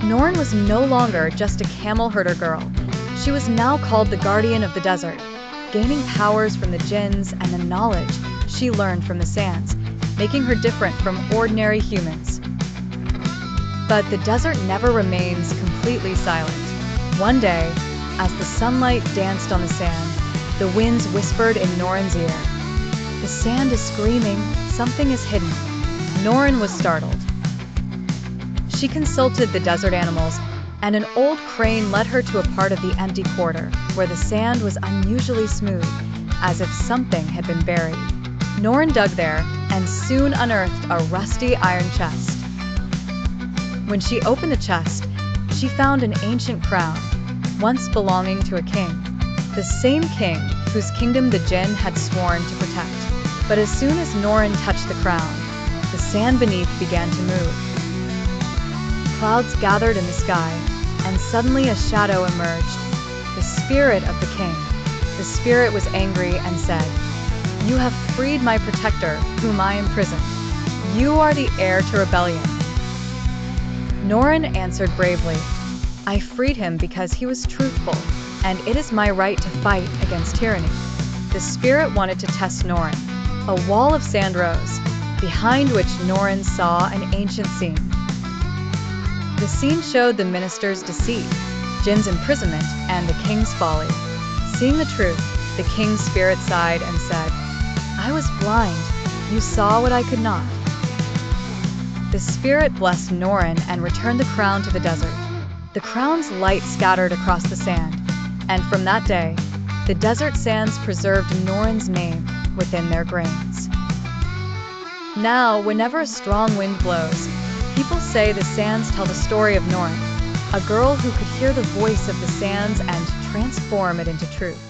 Norn was no longer just a camel herder girl. She was now called the Guardian of the Desert, gaining powers from the jinns and the knowledge she learned from the sands, making her different from ordinary humans. But the desert never remains completely silent. One day, as the sunlight danced on the sand, the winds whispered in Norn's ear. "The sand is screaming, something is hidden." Norn was startled. She consulted the desert animals, and an old crane led her to a part of the empty quarter, where the sand was unusually smooth, as if something had been buried. Norn dug there, and soon unearthed a rusty iron chest. When she opened the chest, she found an ancient crown, once belonging to a king. The same king whose kingdom the jinn had sworn to protect. But as soon as Norn touched the crown, the sand beneath began to move. Clouds gathered in the sky, and suddenly a shadow emerged, the spirit of the king. The spirit was angry and said, "You have freed my protector, whom I imprisoned. You are the heir to rebellion." Norn answered bravely, "I freed him because he was truthful, and it is my right to fight against tyranny." The spirit wanted to test Norn. A wall of sand rose, behind which Norn saw an ancient scene. The scene showed the minister's deceit, Jin's imprisonment, and the king's folly. Seeing the truth, the king's spirit sighed and said, "I was blind. You saw what I could not." The spirit blessed Norn and returned the crown to the desert. The crown's light scattered across the sand, and from that day, the desert sands preserved Norn's name within their grains. Now, whenever a strong wind blows, people say the sands tell the story of Norn, a girl who could hear the voice of the sands and transform it into truth.